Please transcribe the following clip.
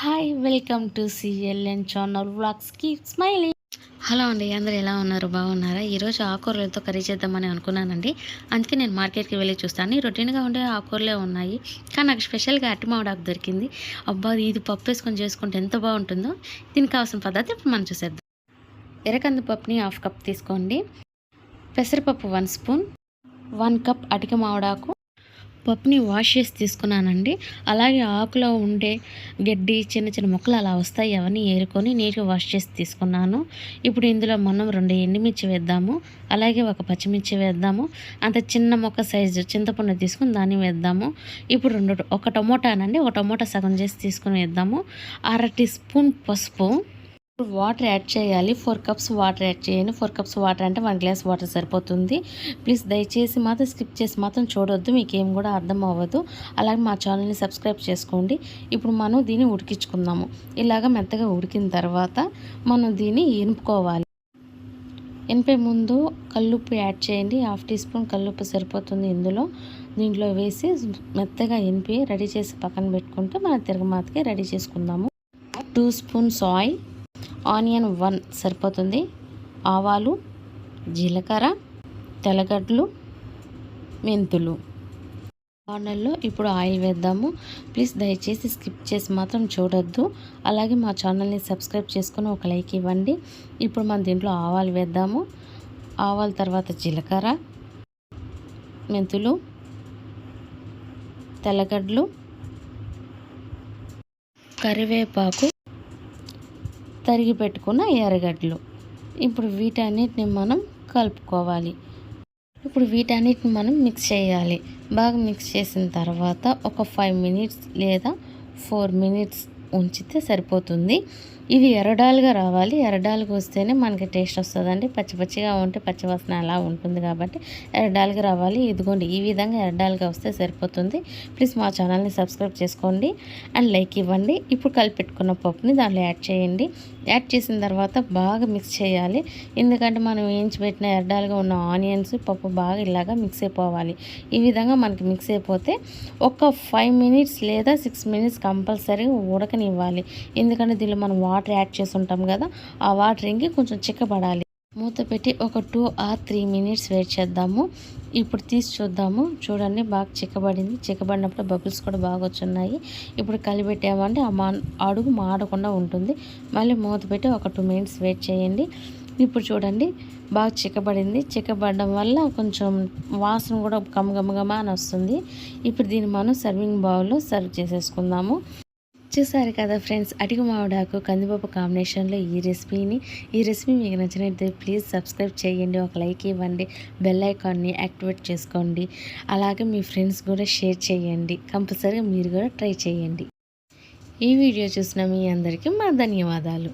Hi welcome to CLN channel vlogs keep smiling. Hello అండి, అందరూ ఎలా ఉన్నారు? బాగున్నారా? ఈరోజు ఆకుకూరలతో కర్రీ చేద్దామని అనుకున్నానండి. అందుకే నేను మార్కెట్కి వెళ్ళి చూస్తాను. రొటీన్గా ఉండే ఆకుకూరలే ఉన్నాయి, కానీ నాకు స్పెషల్గా అట్టిమామిడాకు దొరికింది. అబ్బా, ఇది పప్పు వేసుకొని చేసుకుంటే ఎంత బాగుంటుందో. దీనికి కావాల్సిన పద్ధతి ఇప్పుడు మనం చూసేద్దాం. ఎర్రకంది పప్పుని 1/2 కప్ తీసుకోండి. పెసరపప్పు 1 స్పూన్, 1 కప్ అటికమామిడాకు. పప్పుని వాష్ చేసి తీసుకున్నానండి. అలాగే ఆకులో ఉండే గడ్డి చిన్న చిన్న మొక్కలు అలా వస్తాయి, అవన్నీ ఏరుకొని నీట్గా వాష్ చేసి తీసుకున్నాను. ఇప్పుడు ఇందులో మనం 2 ఎండుమిర్చి వేద్దాము, అలాగే 1 పచ్చిమిర్చి వేద్దాము. అంత చిన్న మొక్క సైజు చింతపండు తీసుకుని దాన్ని వేద్దాము. ఇప్పుడు 1 టమోటానండి, 1 టమోటా సగం చేసి తీసుకుని వేద్దాము. 1/2 టీ స్పూన్ పసుపు. వాటర్ యాడ్ చేయాలి. 4 కప్స్ వాటర్ యాడ్ చేయండి. 4 కప్స్ వాటర్ అంటే 1 గ్లాస్ వాటర్ సరిపోతుంది. ప్లీజ్ దయచేసి మాత్రం స్కిప్ చేసి మాత్రం చూడొద్దు, మీకు ఏం కూడా అర్థం అవ్వదు. అలాగే మా ఛానల్ని సబ్స్క్రైబ్ చేసుకోండి. ఇప్పుడు మనం దీన్ని ఉడికించుకుందాము. ఇలాగ మెత్తగా ఉడికిన తర్వాత మనం దీన్ని ఎనుపుకోవాలి. ఎనిపే ముందు కల్లుప్పు యాడ్ చేయండి. 1/2 టీ స్పూన్ కల్లుప్పు సరిపోతుంది. దీంట్లో వేసి మెత్తగా ఎనిపి రెడీ చేసి పక్కన పెట్టుకుంటే మనం తిరగమాతకి రెడీ చేసుకుందాము. 2 స్పూన్స్ ఆయిల్, ఆనియన్ 1 సరిపోతుంది, ఆవాలు, జీలకర్ర, తెల్లగడ్డలు, మెంతులు. ఆనల్లో ఇప్పుడు ఆయిల్ వేద్దాము. ప్లీజ్ దయచేసి స్కిప్ చేసి మాత్రం చూడొద్దు. అలాగే మా ఛానల్ని సబ్స్క్రైబ్ చేసుకొని ఒక లైక్ ఇవ్వండి. ఇప్పుడు మనం దీంట్లో ఆవాలు వేద్దాము. ఆవాల తర్వాత జీలకర్ర, మెంతులు, తెల్లగడ్డలు, కరివేపాకు, తరిగి పెట్టుకున్న ఎర్రగడ్డలు. ఇప్పుడు వీటన్నిటిని మనం కలుపుకోవాలి. ఇప్పుడు వీటన్నిటిని మనం మిక్స్ చేయాలి. బాగా మిక్స్ చేసిన తర్వాత ఒక 5 మినిట్స్ లేదా 4 మినిట్స్ ఉంచితే సరిపోతుంది. ఇవి ఎర్రడాలుగా రావాలి. ఎర్రడాలుగా వస్తేనే మనకి టేస్ట్ వస్తుందండి. పచ్చి పచ్చిగా ఉంటే పచ్చివాసన అలా ఉంటుంది, కాబట్టి ఎర్రడాలుగా రావాలి. ఇదిగోండి, ఈ విధంగా ఎర్రడాలుగా వస్తే సరిపోతుంది. ప్లీజ్ మా ఛానల్ని సబ్స్క్రైబ్ చేసుకోండి అండ్ లైక్ ఇవ్వండి. ఇప్పుడు కలిపెట్టుకున్న పప్పుని దాంట్లో యాడ్ చేయండి. యాడ్ చేసిన తర్వాత బాగా మిక్స్ చేయాలి. ఎందుకంటే మనం వేయించి పెట్టిన ఎర్రడాలుగా ఉన్న ఆనియన్స్ పప్పు బాగా ఇలాగా మిక్స్ అయిపోవాలి. ఈ విధంగా మనకి మిక్స్ అయిపోతే ఒక 5 మినిట్స్ లేదా 6 మినిట్స్ కంపల్సరీగా ఉడకనివ్వాలి. ఎందుకంటే దీనిలో మనం వాటర్ యాడ్ చేసి ఉంటాం కదా, ఆ వాటర్ ఇంకి కొంచెం చిక్కబడాలి. మూత పెట్టి ఒక 2 or 3 మినిట్స్ వెయిట్ చేద్దాము. ఇప్పుడు తీసి చూద్దాము. చూడండి, బాగా చిక్కబడింది. చిక్కబడినప్పుడు బబుల్స్ కూడా బాగా వచ్చున్నాయి. ఇప్పుడు కలిపెట్టామంటే అడుగు మాడకుండా ఉంటుంది. మళ్ళీ మూత పెట్టి ఒక 2 మినిట్స్ వెయిట్ చేయండి. ఇప్పుడు చూడండి, బాగా చిక్కబడింది. చిక్కబడడం వల్ల కొంచెం వాసన కూడా గమగమగమ అని వస్తుంది. ఇప్పుడు దీన్ని మనం సర్వింగ్ బౌల్లో సర్వ్ చేసేసుకుందాము. చూసారు కదా ఫ్రెండ్స్, అటికమామిడాకు కందిపప్పు కాంబినేషన్లో ఈ రెసిపీ మీకు నచ్చినట్లయితే ప్లీజ్ సబ్స్క్రైబ్ చేయండి, ఒక లైక్ ఇవ్వండి, బెల్ ఐకాన్ని యాక్టివేట్ చేసుకోండి. అలాగే మీ ఫ్రెండ్స్ కూడా షేర్ చేయండి. కంపల్సరీగా మీరు కూడా ట్రై చేయండి. ఈ వీడియో చూసిన మీ అందరికీ మా ధన్యవాదాలు.